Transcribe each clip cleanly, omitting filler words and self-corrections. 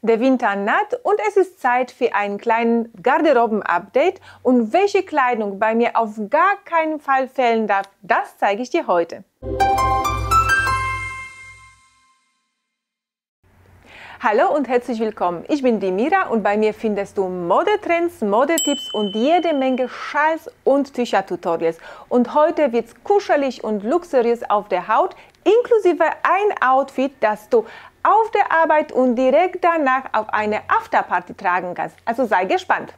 Der Winter naht und es ist Zeit für einen kleinen Garderoben-Update. Und welche Kleidung bei mir auf gar keinen Fall fehlen darf, das zeige ich dir heute. Hallo und herzlich willkommen. Ich bin die Mira und bei mir findest du Modetrends, Modetipps und jede Menge Schals- und Tücher-Tutorials. Und heute wird es kuschelig und luxuriös auf der Haut, inklusive ein Outfit, das du auf der Arbeit und direkt danach auf eine Afterparty tragen kannst. Also sei gespannt.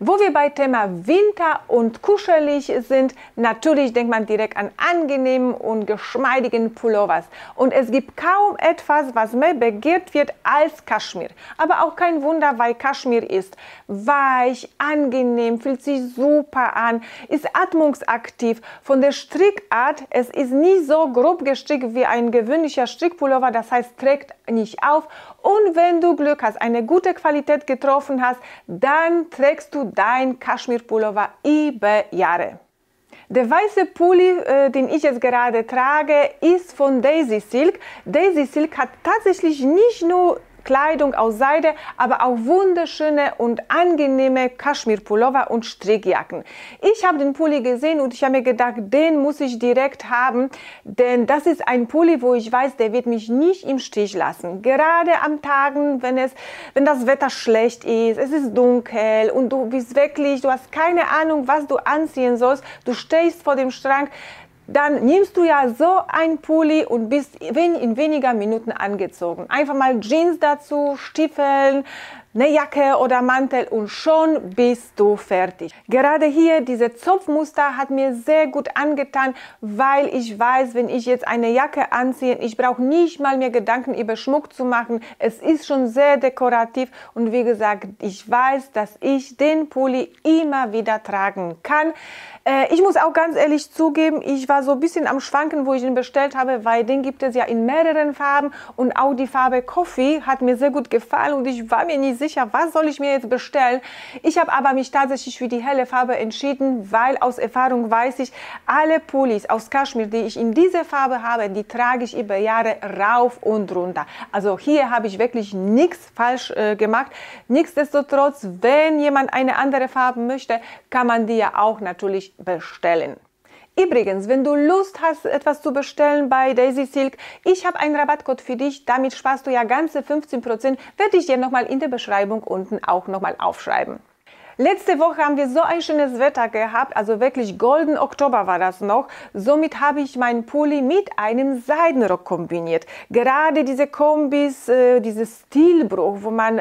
Wo wir bei Thema Winter und kuschelig sind, natürlich denkt man direkt an angenehmen und geschmeidigen Pullovers. Und es gibt kaum etwas, was mehr begehrt wird als Kaschmir. Aber auch kein Wunder, weil Kaschmir ist weich, angenehm, fühlt sich super an, ist atmungsaktiv. Von der Strickart, es ist nie so grob gestrickt wie ein gewöhnlicher Strickpullover, das heißt, trägt nicht auf. Und wenn du Glück hast, eine gute Qualität getroffen hast, dann trägst du dein Kaschmir-Pullover über Jahre. Der weiße Pulli, den ich jetzt gerade trage, ist von Daisy Silk. Daisy Silk hat tatsächlich nicht nur Kleidung aus Seide, aber auch wunderschöne und angenehme Kaschmir-Pullover und Strickjacken. Ich habe den Pulli gesehen und ich habe mir gedacht, den muss ich direkt haben, denn das ist ein Pulli, wo ich weiß, der wird mich nicht im Stich lassen. Gerade am Tagen, wenn das Wetter schlecht ist, es ist dunkel und du hast keine Ahnung, was du anziehen sollst, du stehst vor dem Schrank, dann nimmst du ja so ein Pulli und bist in weniger Minuten angezogen. Einfach mal Jeans dazu, Stiefeln, eine Jacke oder Mantel und schon bist du fertig. Gerade hier, diese Zopfmuster hat mir sehr gut angetan, weil ich weiß, wenn ich jetzt eine Jacke anziehe, ich brauche nicht mal mir Gedanken über Schmuck zu machen. Es ist schon sehr dekorativ und wie gesagt, ich weiß, dass ich den Pulli immer wieder tragen kann. Ich muss auch ganz ehrlich zugeben, ich war so ein bisschen am Schwanken, wo ich ihn bestellt habe, weil den gibt es ja in mehreren Farben und auch die Farbe Coffee hat mir sehr gut gefallen und ich war mir nicht sicher, was soll ich mir jetzt bestellen. Ich habe aber mich tatsächlich für die helle Farbe entschieden, weil aus Erfahrung weiß ich, alle Pullis aus Kaschmir, die ich in dieser Farbe habe, die trage ich über Jahre rauf und runter. Also hier habe ich wirklich nichts falsch gemacht. Nichtsdestotrotz, wenn jemand eine andere Farbe möchte, kann man die ja auch natürlich bestellen. Übrigens, wenn du Lust hast, etwas zu bestellen bei Daisy Silk, ich habe einen Rabattcode für dich, damit sparst du ja ganze 15%, werde ich dir nochmal in der Beschreibung unten auch nochmal aufschreiben. Letzte Woche haben wir so ein schönes Wetter gehabt, also wirklich Golden Oktober war das noch. Somit habe ich meinen Pulli mit einem Seidenrock kombiniert. Gerade diese Kombis, dieses Stilbruch, wo man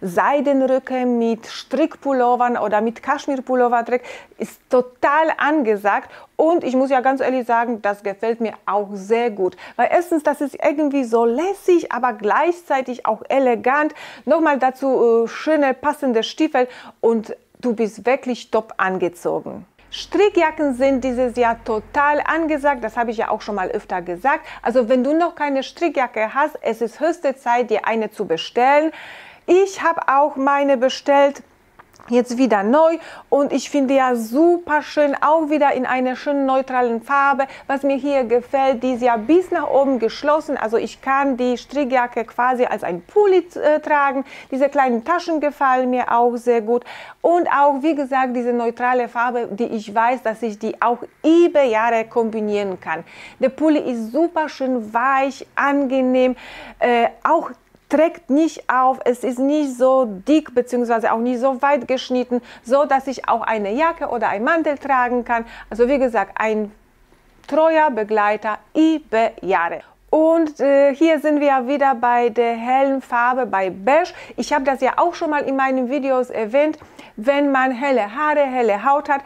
Seidenröcke mit Strickpullovern oder mit Kaschmirpullover trägt, ist total angesagt. Und ich muss ja ganz ehrlich sagen, das gefällt mir auch sehr gut. Weil erstens, das ist irgendwie so lässig, aber gleichzeitig auch elegant. Nochmal dazu schöne passende Stiefel und du bist wirklich top angezogen. Strickjacken sind dieses Jahr total angesagt, das habe ich ja auch schon mal öfter gesagt. Also wenn du noch keine Strickjacke hast, es ist höchste Zeit, dir eine zu bestellen. Ich habe auch meine bestellt. Jetzt wieder neu und ich finde ja super schön, auch wieder in einer schönen neutralen Farbe. Was mir hier gefällt, die ist ja bis nach oben geschlossen, also ich kann die Strickjacke quasi als ein Pulli tragen. Diese kleinen Taschen gefallen mir auch sehr gut und auch, wie gesagt, diese neutrale Farbe, die ich weiß, dass ich die auch über Jahre kombinieren kann. Der Pulli ist super schön weich, angenehm, auch trägt nicht auf, es ist nicht so dick bzw. auch nicht so weit geschnitten, so dass ich auch eine Jacke oder einen Mantel tragen kann. Also wie gesagt, ein treuer Begleiter über Jahre. Und hier sind wir wieder bei der hellen Farbe, bei Beige. Ich habe das ja auch schon mal in meinen Videos erwähnt. Wenn man helle Haare, helle Haut hat,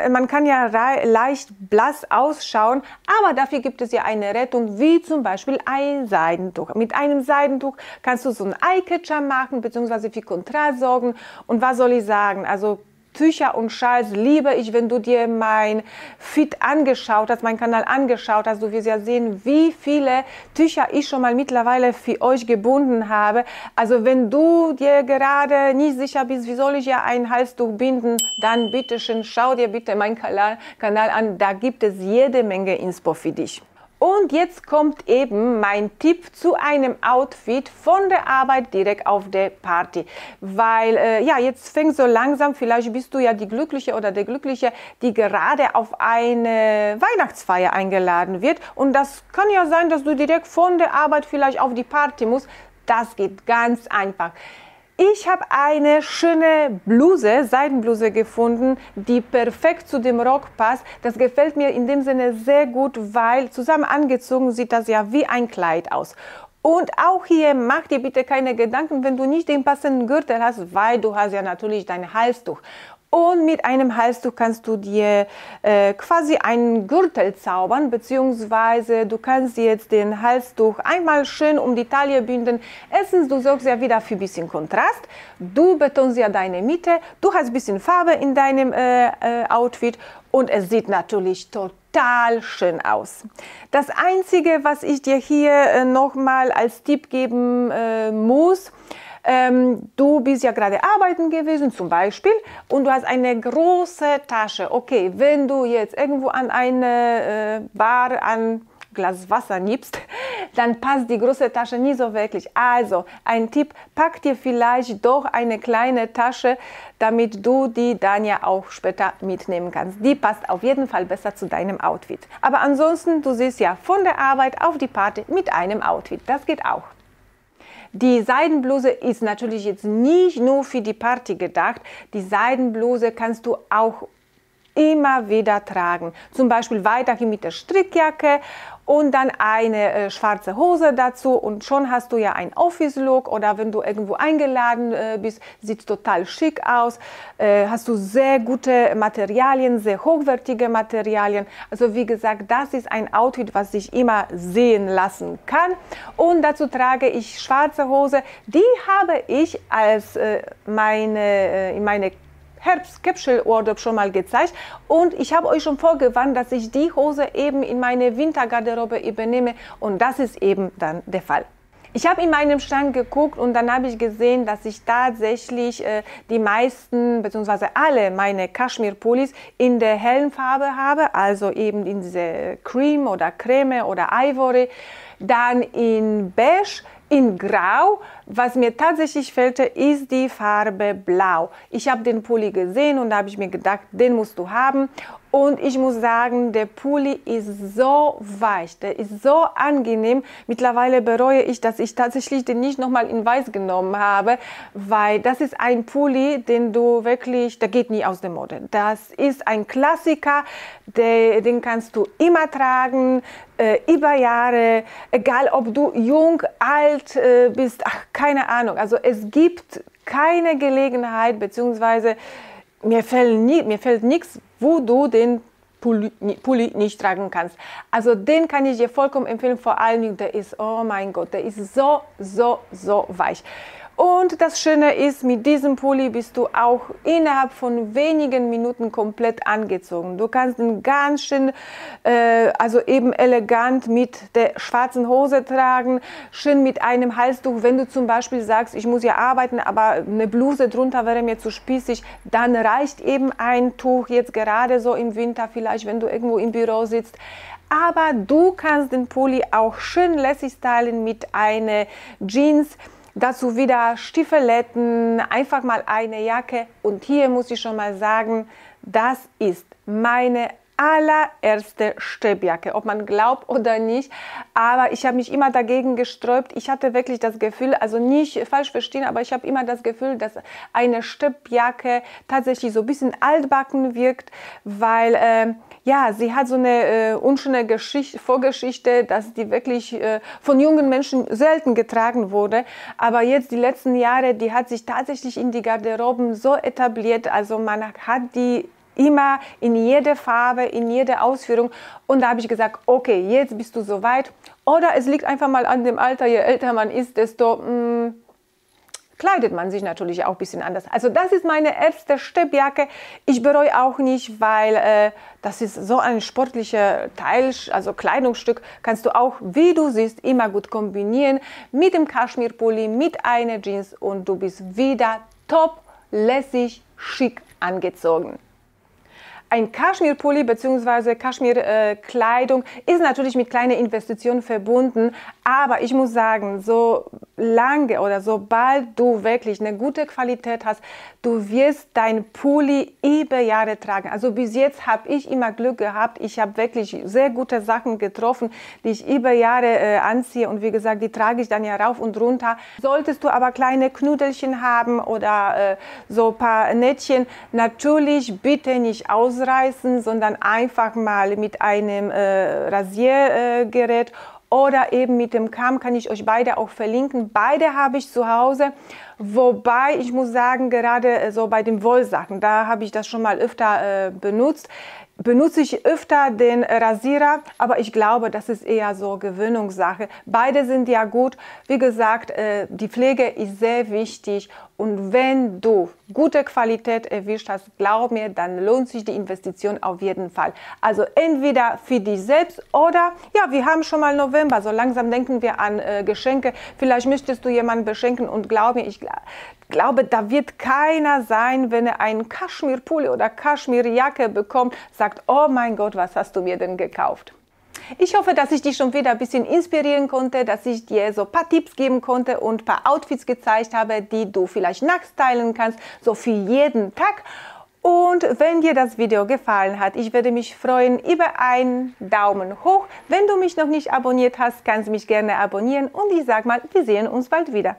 man kann ja leicht blass ausschauen, aber dafür gibt es ja eine Rettung, wie zum Beispiel ein Seidentuch. Mit einem Seidentuch kannst du so einen Eyecatcher machen, beziehungsweise für Kontrast sorgen. Und was soll ich sagen? Also Tücher und Schals liebe ich, wenn du dir mein Feed angeschaut hast, meinen Kanal angeschaut hast. Du wirst ja sehen, wie viele Tücher ich schon mal mittlerweile für euch gebunden habe. Also wenn du dir gerade nicht sicher bist, wie soll ich ja ein Halstuch binden, dann bitteschön, schau dir bitte meinen Kanal an. Da gibt es jede Menge Inspo für dich. Und jetzt kommt eben mein Tipp zu einem Outfit von der Arbeit direkt auf der Party. Weil, ja, jetzt fängt so langsam, vielleicht bist du ja die Glückliche oder der Glückliche, die gerade auf eine Weihnachtsfeier eingeladen wird. Und das kann ja sein, dass du direkt von der Arbeit vielleicht auf die Party musst. Das geht ganz einfach. Ich habe eine schöne Bluse, Seidenbluse gefunden, die perfekt zu dem Rock passt. Das gefällt mir in dem Sinne sehr gut, weil zusammen angezogen sieht das ja wie ein Kleid aus. Und auch hier mach dir bitte keine Gedanken, wenn du nicht den passenden Gürtel hast, weil du hast ja natürlich dein Halstuch. Und mit einem Halstuch kannst du dir quasi einen Gürtel zaubern, beziehungsweise du kannst jetzt den Halstuch einmal schön um die Taille binden. Erstens, du sorgst ja wieder für ein bisschen Kontrast, du betonst ja deine Mitte, du hast ein bisschen Farbe in deinem Outfit und es sieht natürlich total schön aus. Das Einzige, was ich dir hier nochmal als Tipp geben muss, du bist ja gerade arbeiten gewesen zum Beispiel und du hast eine große Tasche. Okay, wenn du jetzt irgendwo an eine Bar ein Glas Wasser nimmst, dann passt die große Tasche nie so wirklich. Also ein Tipp, pack dir vielleicht doch eine kleine Tasche, damit du die dann ja auch später mitnehmen kannst. Die passt auf jeden Fall besser zu deinem Outfit. Aber ansonsten, du siehst ja von der Arbeit auf die Party mit einem Outfit. Das geht auch. Die Seidenbluse ist natürlich jetzt nicht nur für die Party gedacht. Die Seidenbluse kannst du auch immer wieder tragen. Zum Beispiel weiterhin mit der Strickjacke und dann eine schwarze Hose dazu und schon hast du ja einen Office-Look oder wenn du irgendwo eingeladen bist, sieht es total schick aus. Hast du sehr gute Materialien, sehr hochwertige Materialien. Also wie gesagt, das ist ein Outfit, was sich immer sehen lassen kann. Und dazu trage ich schwarze Hose. Die habe ich als in meine Herbst-Capsule-Wardrobe schon mal gezeigt und ich habe euch schon vorgewarnt, dass ich die Hose eben in meine Wintergarderobe übernehme und das ist eben dann der Fall. Ich habe in meinem Schrank geguckt und dann habe ich gesehen, dass ich tatsächlich die meisten bzw. alle meine Kaschmir-Pullis in der hellen Farbe habe, also eben in diese Cream oder Creme oder Ivory, dann in Beige, in Grau. Was mir tatsächlich fehlte, ist die Farbe Blau. Ich habe den Pulli gesehen und da habe ich mir gedacht, den musst du haben. Und ich muss sagen, der Pulli ist so weich, der ist so angenehm. Mittlerweile bereue ich, dass ich tatsächlich den nicht nochmal in Weiß genommen habe, weil das ist ein Pulli, den du wirklich, der geht nie aus der Mode. Das ist ein Klassiker, den kannst du immer tragen, über Jahre, egal ob du jung, alt bist, ach, keine Ahnung. Also es gibt keine Gelegenheit, beziehungsweise mir fällt nichts, wo du den Pulli nicht tragen kannst. Also den kann ich dir vollkommen empfehlen, vor allem der ist, oh mein Gott, der ist so, so, so weich. Und das Schöne ist, mit diesem Pulli bist du auch innerhalb von wenigen Minuten komplett angezogen. Du kannst ihn ganz schön, also eben elegant mit der schwarzen Hose tragen, schön mit einem Halstuch. Wenn du zum Beispiel sagst, ich muss ja arbeiten, aber eine Bluse drunter wäre mir zu spießig, dann reicht eben ein Tuch, jetzt gerade so im Winter, vielleicht wenn du irgendwo im Büro sitzt. Aber du kannst den Pulli auch schön lässig stylen mit einer Jeans. Dazu wieder Stiefeletten, einfach mal eine Jacke. Und hier muss ich schon mal sagen, das ist meine allererste Strippjacke, ob man glaubt oder nicht. Aber ich habe mich immer dagegen gesträubt. Ich hatte wirklich das Gefühl, also nicht falsch verstehen, aber ich habe immer das Gefühl, dass eine Strippjacke tatsächlich so ein bisschen altbacken wirkt, weil ja, sie hat so eine unschöne Vorgeschichte, dass die wirklich von jungen Menschen selten getragen wurde. Aber jetzt die letzten Jahre, die hat sich tatsächlich in die Garderoben so etabliert. Also man hat die immer in jeder Farbe, in jeder Ausführung. Und da habe ich gesagt, okay, jetzt bist du soweit. Oder es liegt einfach mal an dem Alter, je älter man ist, desto kleidet man sich natürlich auch ein bisschen anders. Also das ist meine erste Strippjacke. Ich bereue auch nicht, weil das ist so ein sportlicher Teil, also Kleidungsstück, kannst du auch, wie du siehst, immer gut kombinieren mit dem Kaschmirpulli, mit einer Jeans und du bist wieder top, lässig, schick angezogen. Ein Kaschmirpulli bzw. Kaschmirkleidung ist natürlich mit kleinen Investitionen verbunden, aber ich muss sagen, so lange oder sobald du wirklich eine gute Qualität hast, du wirst dein Pulli über Jahre tragen. Also bis jetzt habe ich immer Glück gehabt. Ich habe wirklich sehr gute Sachen getroffen, die ich über Jahre anziehe und wie gesagt, die trage ich dann ja rauf und runter. Solltest du aber kleine Knuddelchen haben oder so ein paar Nähtchen, natürlich bitte nicht ausreißen, sondern einfach mal mit einem Rasiergerät oder eben mit dem Kamm, kann ich euch beide auch verlinken. Beide habe ich zu Hause, wobei ich muss sagen, gerade so bei den Wollsachen, da habe ich das schon mal öfter benutze ich öfter den Rasierer, aber ich glaube, das ist eher so Gewöhnungssache. Beide sind ja gut. Wie gesagt, die Pflege ist sehr wichtig und wenn du gute Qualität erwischt hast, glaub mir, dann lohnt sich die Investition auf jeden Fall. Also entweder für dich selbst oder, ja, wir haben schon mal November, so langsam denken wir an Geschenke. Vielleicht möchtest du jemanden beschenken und glaub mir, ich glaube, da wird keiner sein, wenn er einen Kaschmirpulli oder Kaschmirjacke bekommt, sagt, oh mein Gott, was hast du mir denn gekauft? Ich hoffe, dass ich dich schon wieder ein bisschen inspirieren konnte, dass ich dir so ein paar Tipps geben konnte und ein paar Outfits gezeigt habe, die du vielleicht nachstylen kannst, so für jeden Tag. Und wenn dir das Video gefallen hat, ich würde mich freuen über einen Daumen hoch. Wenn du mich noch nicht abonniert hast, kannst du mich gerne abonnieren und ich sage mal, wir sehen uns bald wieder.